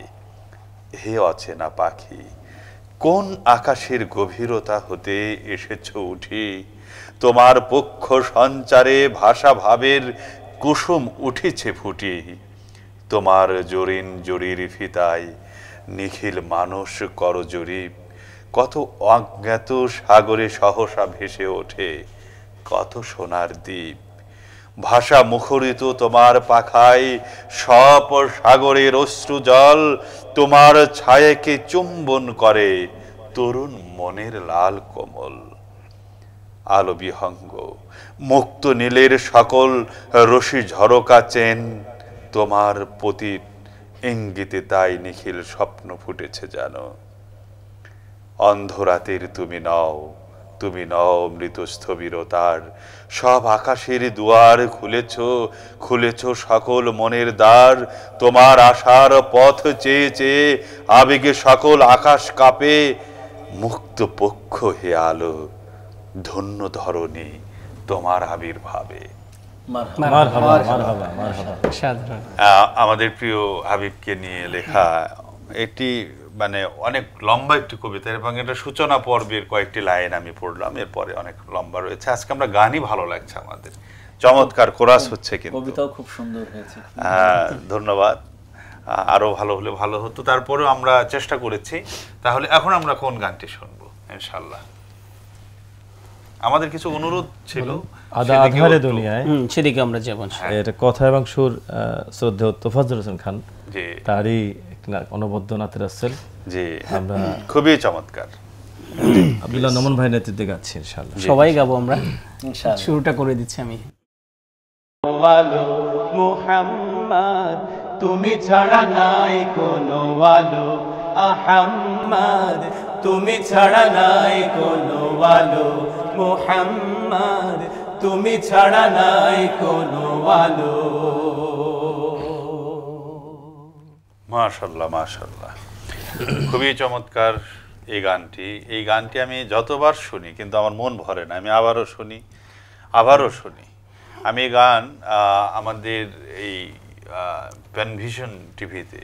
হে অচেনা পাখি, কোন আকাশের গভীরতা হতে এসেছ উঠে, তোমার পক্ষ সঞ্চারে ভাষা ভাবের কুসুম উঠেছে ফুটে, তোমার জরিন জরির ফিতায় নিখিল মানুষ করজরিপ, কত অজ্ঞাত সাগরে সহসা ভেসে ওঠে কত সোনার দ্বীপ, ভাষা মুখরিত তোমার পাখায় সপ সাগরের অশ্রু জল, তোমার ছায়াকে চুম্বন করে তরুণ মনের লাল কোমল, আলো বিহঙ্গ মুক্ত নীলের সকল রশি ঝরকা চেন, তোমার প্রতি ইঙ্গিতে তাই নিখিল স্বপ্ন ফুটেছে জানো, অন্ধরাতের তুমি নও মৃত স্থবিরতার, সব আকাশের দুয়ার খুলেছ সকল মনের দ্বার, তোমার আশার পথ চেয়ে চেয়ে আবেগে সকল আকাশ কাঁপে, মুক্ত পক্ষ হে আলো ধন্য ধরণী তোমার আবির্ভাবে। আমাদের প্রিয় হাবিবকে নিয়ে লেখা এটি মানে অনেক লম্বা একটি কবিতা, এবং এটা সূচনা পর্বের কয়েকটি লাইন আমি পড়লাম, এরপরে অনেক লম্বা রয়েছে। আজকে আমরা গানই ভালো লাগছে আমাদের, চমৎকার কোরাস হচ্ছে, কিন্তু কবিতাও খুব সুন্দর হয়েছে। ধন্যবাদ, আরো ভালো হলে ভালো হতো, তারপরেও আমরা চেষ্টা করেছি। তাহলে এখন আমরা কোন গানটি শুনবো? ইনশাআল্লাহ আমাদের কিছু অনুরোধ ছিল, আধারে দুনিয়ায়, সেদিকে আমরা যাবো। এটা কথা এবং সুর শ্রদ্ধেয় তোফাজ্জল হোসেন খান, তারই অনবদ্য নাতের আসল, জি আমরা খুবই চমৎকার আব্দুল্লাহ নমন ভাই নেতৃত্বে গাচ্ছি ইনশাআল্লাহ, সবাই গাবো আমরা ইনশাআল্লাহ। শুরুটা করে দিচ্ছি আমি। আলো মুহাম্মদ তুমি ছাড়া নাই কোনো আলো, আহাম্মদ তুমি ছাড়া নাই কোনো আলো, মুহাম্মদ তুমি ছাড়া নাই কোনো আলো। মাশাআল্লাহ মাশাআল্লাহ, খুবই চমৎকার এই গানটি আমি যতবার শুনি কিন্তু আমার মন ভরে না, আমি আবারও শুনি। আমি এই গান আমাদের এই প্যানভিশন টিভিতে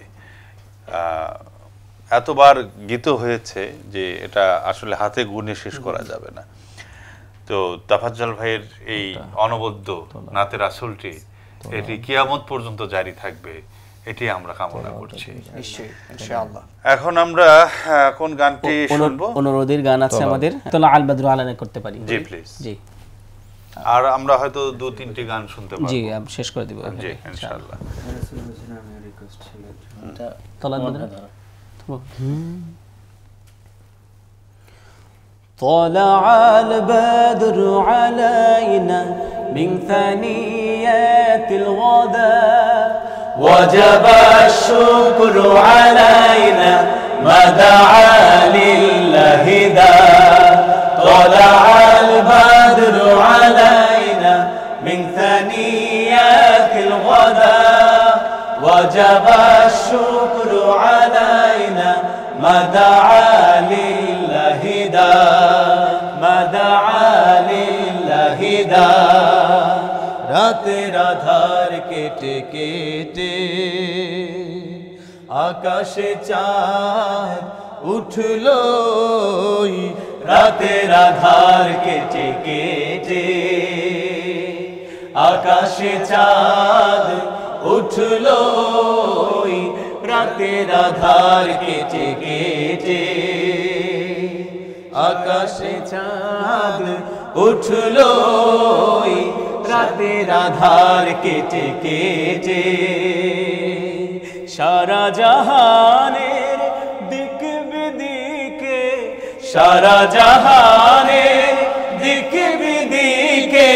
এতবার গীত হয়েছে যে এটা আসলে হাতে গুণে শেষ করা যাবে না। তো তাফাজ্জল ভাইয়ের এই অনবদ্য নাতের আসলটি এটি কিয়ামত পর্যন্ত জারি থাকবে, এটি আমরা কামনা করছি ইনশাআল্লাহ। এখন আমরা কোন গানটি শুনবো? অনুরোধের গান আছে আমাদের, তোলা আল বদরু আলানা করতে পারি? জি প্লিজ। জি, আর আমরা হয়তো 2-3টি গান শুনতে পারবো। জি শেষ করে দিব। জি ইনশাআল্লাহ। তোলা আল বদরু طلع البدر علينا من ثنيات الغداء وجب الشكر علينا ما دعا لله دا طلع البدر علينا من ثنيات الغداء وجب الشكر علينا ما دعا لله دا ما دعا لله دا রাতের আধার কেটে কেটে আকাশে চাঁদ উঠলো, রাতের আধার কেটে কেটে আকাশে চাঁদ উঠলো রাতের আধার কেটে কেটে আকাশে চাঁদ উঠলো রাতের আধার কেটে কেটে সারা জাহানের দিক বিদিকে সারা জাহানের দিক বিদিকে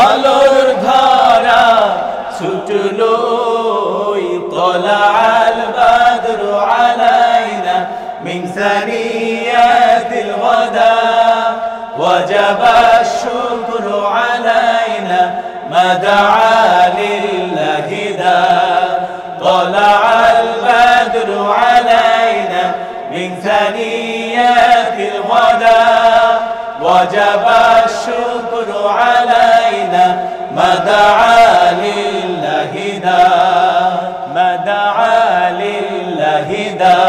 আলোর ধারা ছুটলো طلع البدر علينا من ثنيات الغداء وجب الشكر علينا ما دعا لله دا طلع البدر علينا من ثنيات الغداء وجب الشكر علينا ما دعا لله دا ما دعا لله دا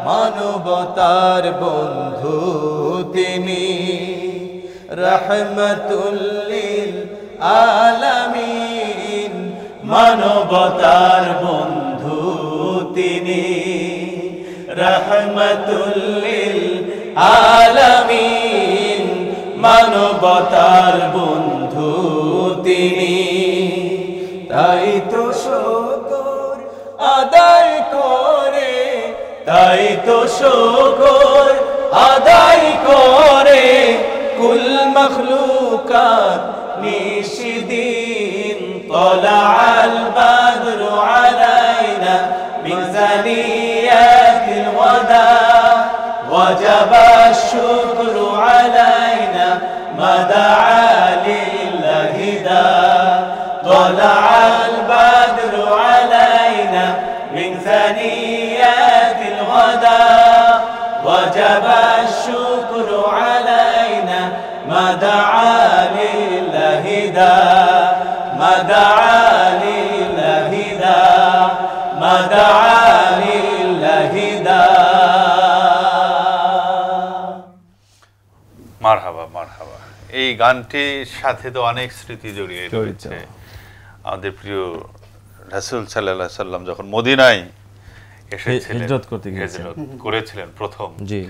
মানবতার বন্ধু তিনি রহমতুল লিল আলামিন মানবতার বন্ধু তিনি রহমতুল লিল আলামিন মানবতার বন্ধু তিনি তাই তো শুকর আদায় করে তাই তো শুকর আদায় করে কুল মখলুকাত নিশিদিন طلع البدر علينا من ثنيات الوداع وجب الشكر علينا ما دعا لله دا طلع البدر علينا من ثنيات الغداء وجب الشكر علينا ما دعا لله دا ما دعا لله دا ما دعا لله دا মারহাবা মারহাবা। এই গানটির সাথে তো অনেক স্মৃতি জড়িয়ে রয়েছে। আমাদের প্রিয় রাসূল সাল্লাল্লাহু আলাইহি সাল্লাম যখন মদিনায় এসেছিলেন, হিজরত করতে গিয়েছিলেন, হিজরত করেছিলেন প্রথম, জি,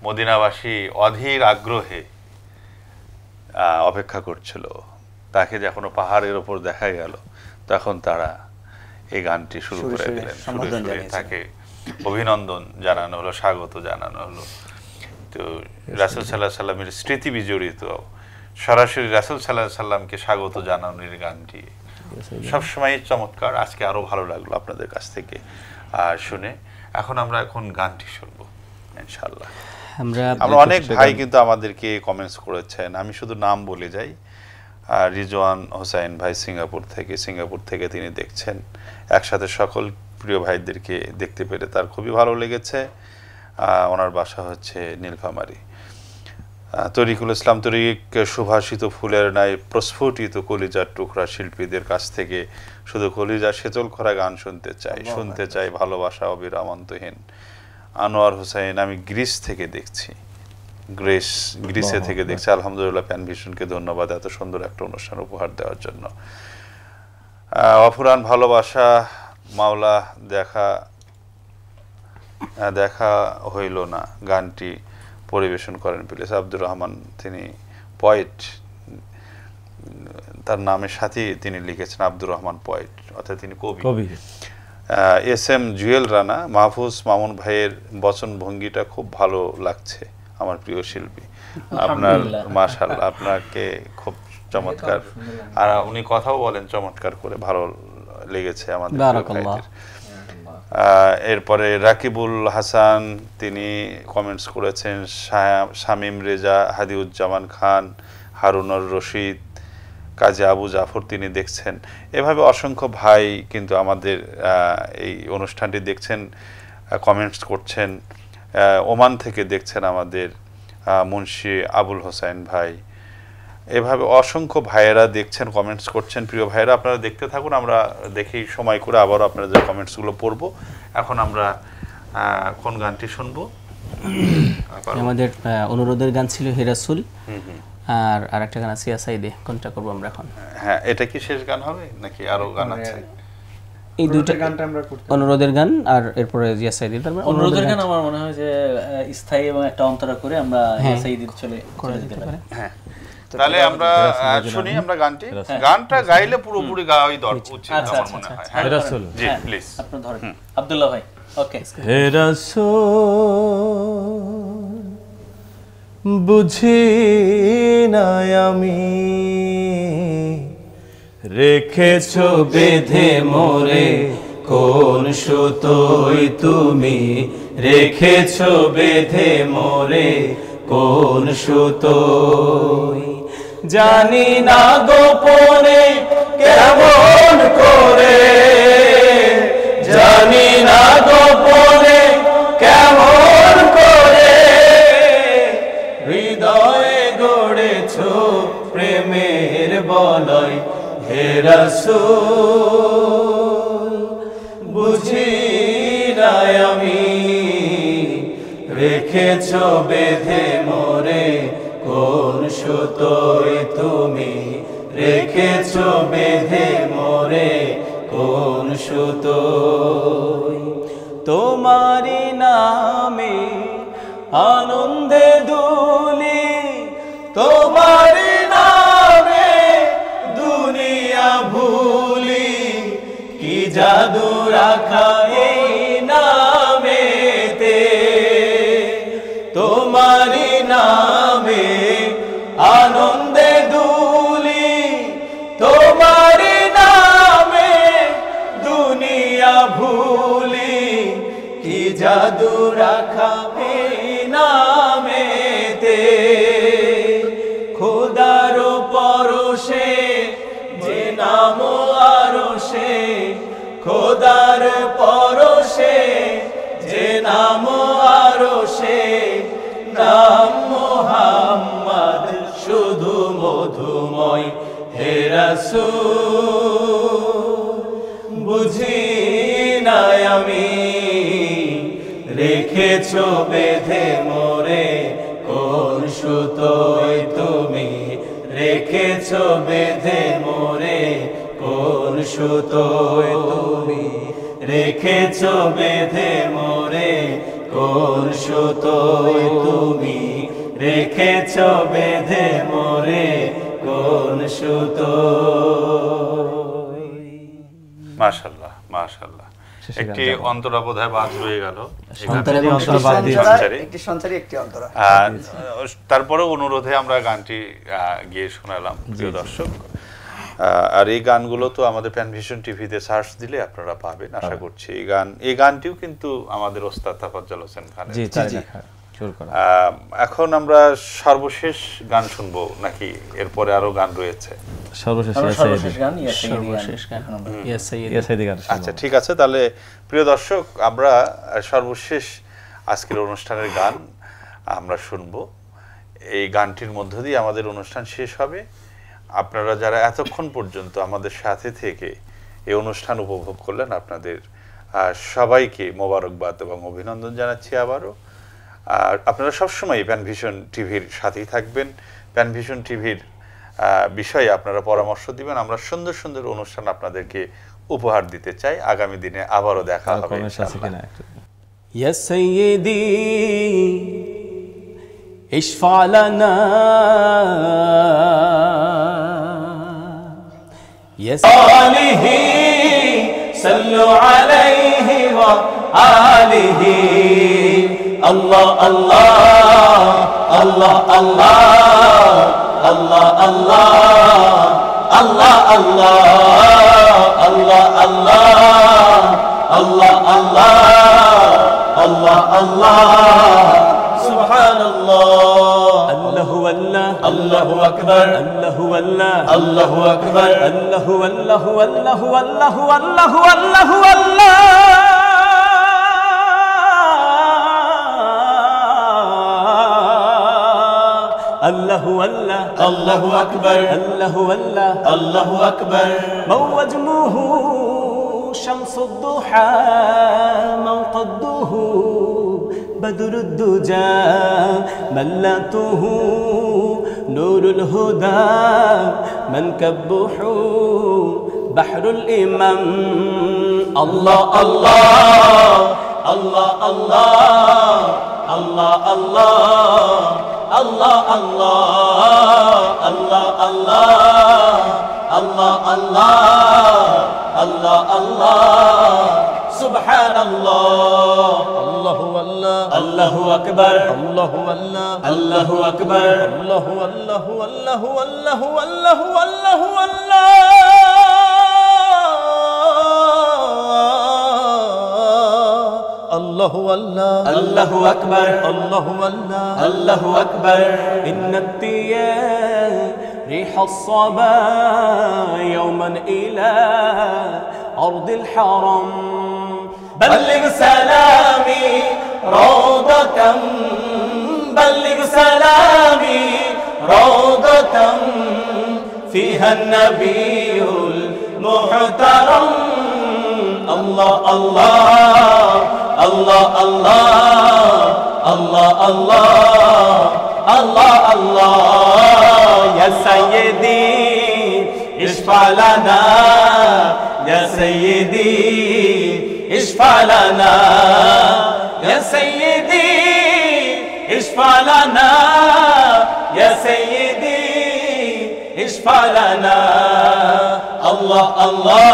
মদিনাবাসী অধীর আগ্রহে অপেক্ষা করছিল। তাকে যখন পাহাড়ের ওপর দেখা গেল তখন তারা এই গানটি শুরু করে দিলেন। তাকে অভিনন্দন জানানো হলো, স্বাগত জানানো হলো। তো রাসূল সাল্লাল্লাহু আলাইহি সাল্লামের স্মৃতি বিজড়িত সরাসরি রাসূল সাল্লাল্লাহু আলাইহি সাল্লামকে স্বাগত জানানোর গানটি সবসময় চমৎকার। আজকে আরো ভালো লাগলো আপনাদের কাছ থেকে শুনে। এখন গানটি শুনবো ইনশাআল্লাহ। আমরা অনেক ভাই কিন্তু আমাদেরকে কমেন্টস করেছেন, আমি শুধু নাম বলে যাই। রিজওয়ান হোসেন ভাই সিঙ্গাপুর থেকে তিনি দেখছেন। একসাথে সকল প্রিয় ভাইদেরকে দেখতে পেরে তার খুবই ভালো লেগেছে। ওনার বাসা হচ্ছে নীলফামারী। তরিকুল ইসলাম তরিক সুভাষিত ফুলের ন্যায় প্রস্ফুটিত কলিজার টুকরা শিল্পীদের কাছ থেকে শুধু কলিজা সেচল করা গান শুনতে চাই ভালোবাসা অবিরাম অন্তহীন। আনোয়ার হোসেন, আমি গ্রিস থেকে দেখছি, গ্রিসে থেকে দেখছি। আলহামদুলিল্লাহ, প্যান ভিশনকে ধন্যবাদ এত সুন্দর একটা অনুষ্ঠান উপহার দেওয়ার জন্য। অফুরান ভালোবাসা মাওলা দেখা হইল না গানটি পরিবেশন করেন প্লিজ। আব্দুর রহমান, তিনি পয়েট, তার নামের সাথে তিনি লিখেছেন আব্দুর রহমান পয়েট, অর্থাৎ তিনি কবি। এস এম জুয়েল রানা, মাহফুজ মামুন ভাইয়ের বচন ভঙ্গিটা খুব ভালো লাগছে আমার প্রিয় শিল্পী। আপনার মাশাআল্লাহ, আপনাকে খুব চমৎকার, আর উনি কথাও বলেন চমৎকার করে, ভালো লেগেছে আমাদের। এরপরে রাকিবুল হাসান, তিনি কমেন্টস করেছেন। শামীম রেজা, হাদিউজ্জামান খান, হারুনুর রশিদ, কাজী আবু জাফর তিনি দেখছেন। এভাবে অসংখ্য ভাই কিন্তু আমাদের এই অনুষ্ঠানটি দেখছেন, কমেন্টস করছেন। ওমান থেকে দেখছেন আমাদের মুন্সি আবুল হোসেন ভাই। এভাবে অসংখ্য ভাইয়েরা দেখছেন, কমেন্টস করছেন। প্রিয় ভাইয়েরা, আপনারা দেখতে থাকুন, আমরা দেখি সময় করে আবারও আপনাদের কমেন্টসগুলো পড়বো। এখন আমরা কোন গানটি শুনবো? আমাদের অনুরোধের গান ছিল হে রাসূল, আর আরেকটা গান আছে ইয়াসাইদে, কোনটা করব আমরা এখন? হ্যাঁ, এটা কি শেষ গান হবে নাকি আরো গান আছে? এই দুইটা গানটা আমরা করতে, অনুরোধের গান আর এরপরে ইয়াসাইদে। তারপরে অনুরোধের গান আমার মনে হয় যে স্থায়ী এবং একটা অন্তরা করে আমরা ইয়াসাইদে চলে যেতে পারি। হ্যাঁ, তাহলে আমরা শুনি আমরা গানটি। গানটা গাইলে পুরোপুরি গাওয়াই দরকার উচিত আমার মনে হয়। হ্যাঁ রাসূল, জি প্লিজ আপনি ধরেন আব্দুল্লাহ ভাই। ওকে। হে রাসূল বুঝি না আমি রেখেছো বেঁধে মোরে কোন সুতোয় তুমি, রেখেছো বেঁধে মোরে কোন সুতোয়, জানি না গোপনে কেমন করে, জানি না গোপনে কেমন করে হৃদয়ে গড়েছো প্রেমের বলয়। হে রাসূল বুঝি না আমি রেখেছো বেঁধে মোরে কোন সুতোয় তুমি, রেখেছো বেঁধে মোরে কোন সুতোয়, তোমারি নামে আনন্দে দুলি, তোমারি নামে দুনিয়া ভুলি, কি জাদু রাখা এই নামেতে, তোমারি নামে আনন্দে দুলি, তোমারি নামে দুনিয়া ভুলি, কি জাদু রাখা এই নামেতে, খোদার পরশে যে নাম আরশে, খোদার পরশে যে নাম আরশে, নাম মুহাম্মদ শুধু মধুময়। হে রাসূল বুঝি না আমি রেখেছো বেঁধে মোরে কোন সুতোয় তুমি, রেখেছো বেঁধে মোরে কোন সুতোয় তুমি, রেখেছো বেঁধে মোরে কোন সুতোয় তুমি, রেখেছো বেঁধে মোরে কোন সুতোয়। মাশাআল্লাহ মাশাআল্লাহ। একটি অন্তরা বোধহয় বাদ রয়ে গেল, একটি সঞ্চারী একটি অন্তরা। তারপরে অনুরোধে আমরা গানটি গিয়ে শোনালাম প্রিয় দর্শক। আর এই গানগুলো তো আমাদের প্যানভিশন টিভিতে সার্চ দিলে আপনারা পাবেন আশা করছি। এই গানটিও কিন্তু আমাদের ওস্তাদ তাফাজ্জল হোসেন খানের। এখন আমরা সর্বশেষ গান শুনবো নাকি এরপরে আরো গান রয়েছে? আচ্ছা ঠিক আছে, তাহলে প্রিয় দর্শক আমরা সর্বশেষ আজকের অনুষ্ঠানের গান আমরা শুনবো। এই গানটির মধ্য দিয়ে আমাদের অনুষ্ঠান শেষ হবে। আপনারা যারা এতক্ষণ পর্যন্ত আমাদের সাথে থেকে এই অনুষ্ঠান উপভোগ করলেন, আপনাদের সবাইকে মোবারকবাদ এবং অভিনন্দন জানাচ্ছি আবারও। আর আপনারা সবসময় প্যানভিশন টিভির সাথেই থাকবেন। প্যানভিশন টিভির বিষয়ে আপনারা পরামর্শ দিবেন। আমরা সুন্দর সুন্দর অনুষ্ঠান আপনাদেরকে উপহার দিতে চাই। আগামী দিনে আবারও দেখা হবে ইনশাআল্লাহ। ইয়া সাইয়্যিদি ইশফা লানা ইয়া সালিহি সাল্লু আলাইহি ওয়া আলিহি। আল্লাহ আল্লাহ আল্লাহ আল্লাহ আল্লাহ আল্লাহ আল্লাহ আল্লাহ আল্লাহ আল্লাহ আল্লাহ আল্লাহ আল্লাহ আল্লাহ সুবহানাল্লাহ। আল্লাহু আল্লাহ আল্লাহু আকবার আল্লাহু আল্লাহ আল্লাহু আকবার আল্লাহু আল্লাহু আল্লাহু আল্লাহু আল্লাহু আল্লাহু আল্লাহ। আল্লাহু আল্লাহ আল্লাহু আকবার আল্লাহু আল্লাহ আল্লাহু আকবার। মাওয়াজমুহু শামসুদ দুহা মাওকাদুহু বদরুদ দুজা মাল্লাতুহু نور الهدى منكبه بحر الإمام الله الله الله الله الله الله الله الله الله الله الله الله الله سبحان الله الله والله الله أكبر الله والله الله أكبر الله والله والله والله والله والله والله الله والله الله أكبر الله والله الله أكبر إن التياه ريح الصبا يوما إلى أرض الحرم بلغ سلامي روضة بلغ سلامي روضة فيها النبي المحترم الله الله الله الله الله الله الله الله يا سيدي اشفع لنا يا سيدي اشفع لنا يا سيدي اشفع لنا يا سيدي اشفع لنا الله الله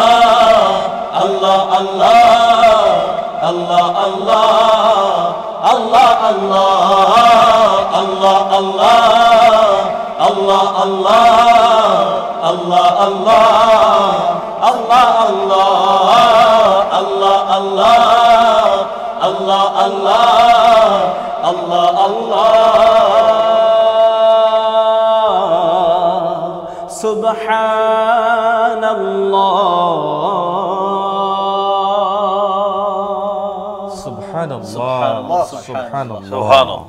الله الله الله الله الله الله الله الله الله الله الله الله الله الله الله الله سبحان الله سبحان الله سبحان الله سبحان الله